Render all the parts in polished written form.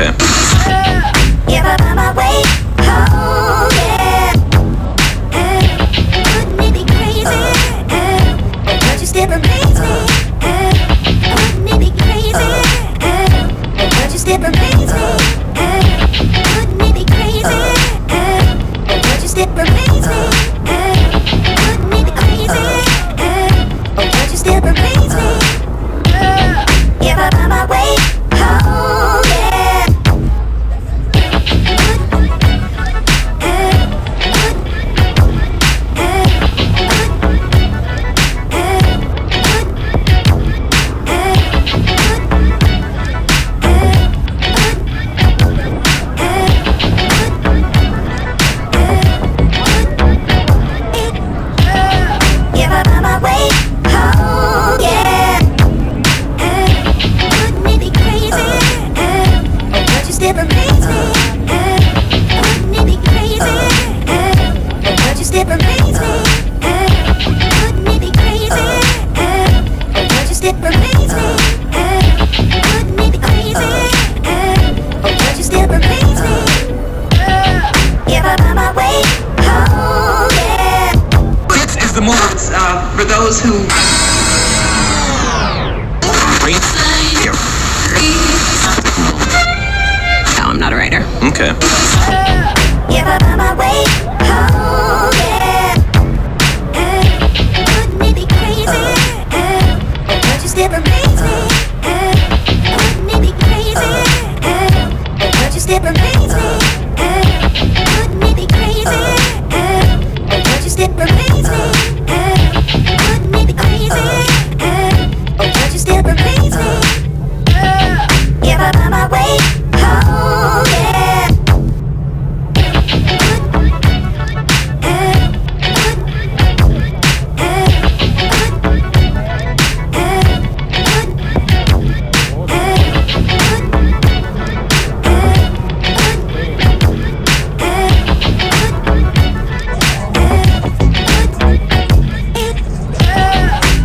Okay. If I find my way home, yeah. Wouldn't it be crazy? But you still amaze me. Wouldn't it be crazy? But you still amaze me. Wouldn't it be crazy? But you still amaze me. Wouldn't it be crazy? But you still amaze me. If I find my way home, yeah. For those who no, I'm not a writer. Okay. If I find my way home, yeah. Wouldn't it be crazy? But you still amaze me. Wouldn't it be crazy? But you still amaze me. Wouldn't it be crazy? But you still amaze me. Wouldn't it be crazy? But you still amaze me. If I find my way home, yeah.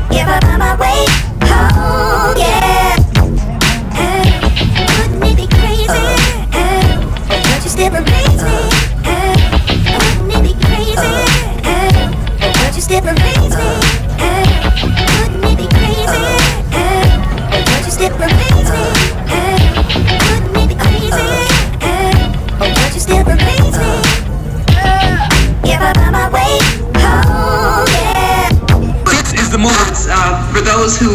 If I find my way home, yeah. Wouldn't it be crazy? But you still amaze me. Wouldn't it be crazy? But you still amaze me. Wouldn't it be crazy? But you still amaze me. Wouldn't it be crazy? But you still amaze me. If I find my way home, yeah. This is the moment for those who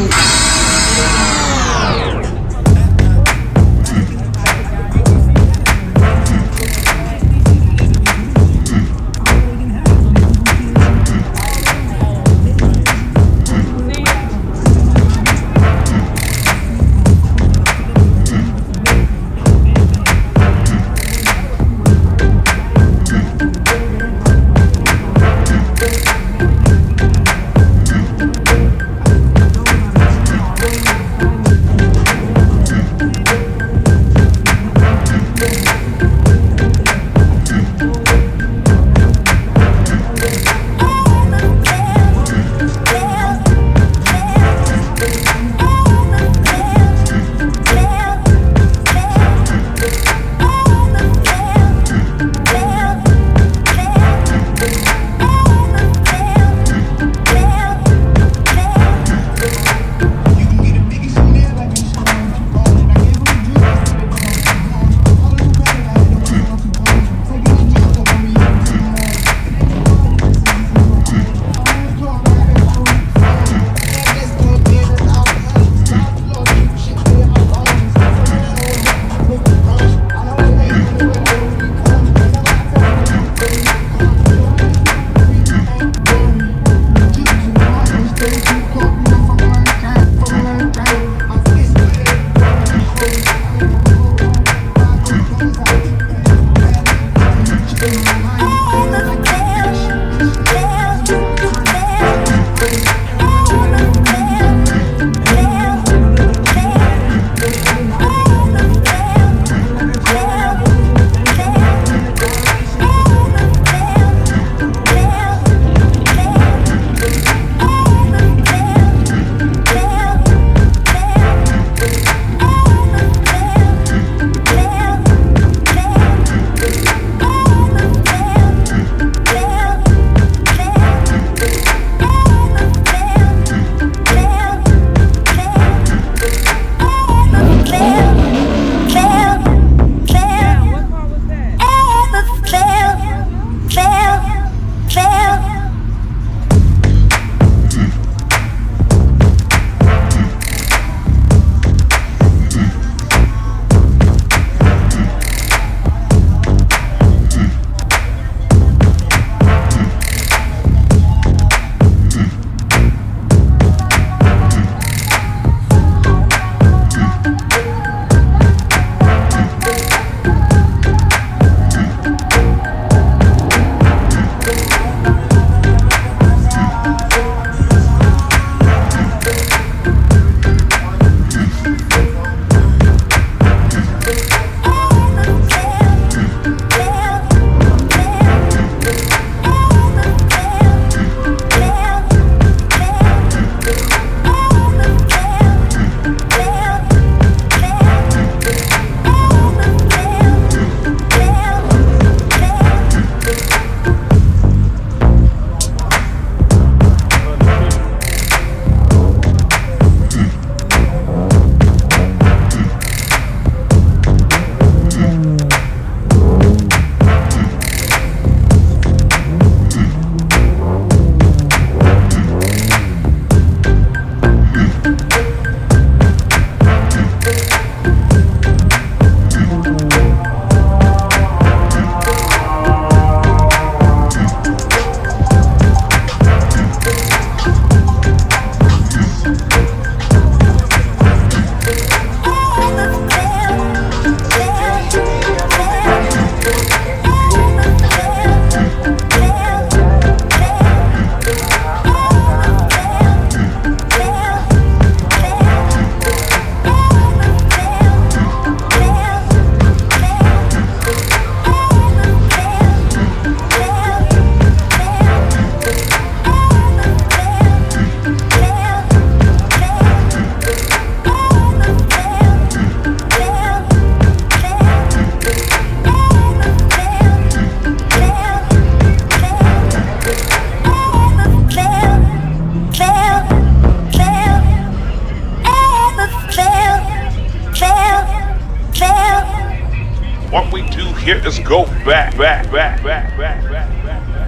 Here is go back, back, back, back, back, back, back, back.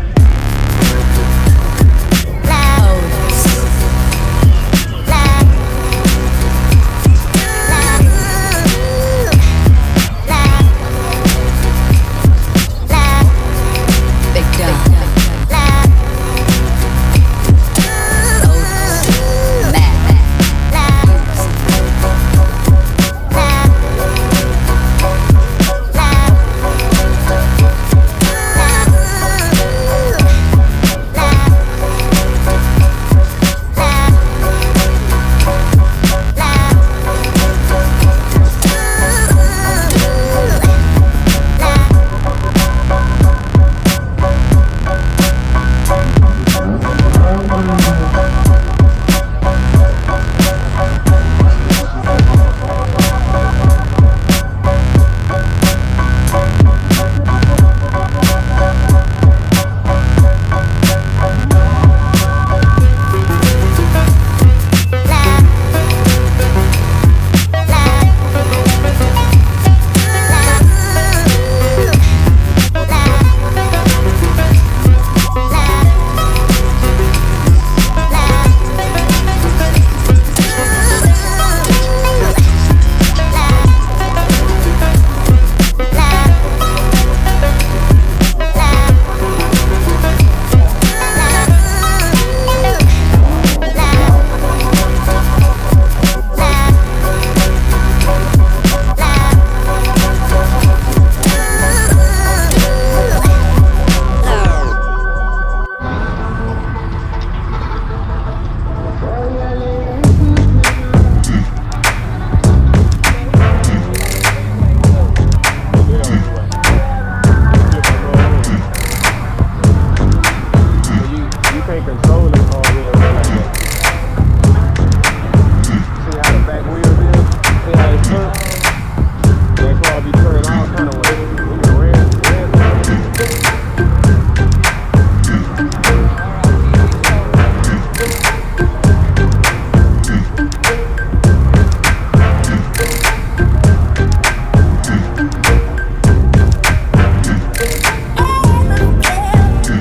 Control it all with a like that. See how the back wheel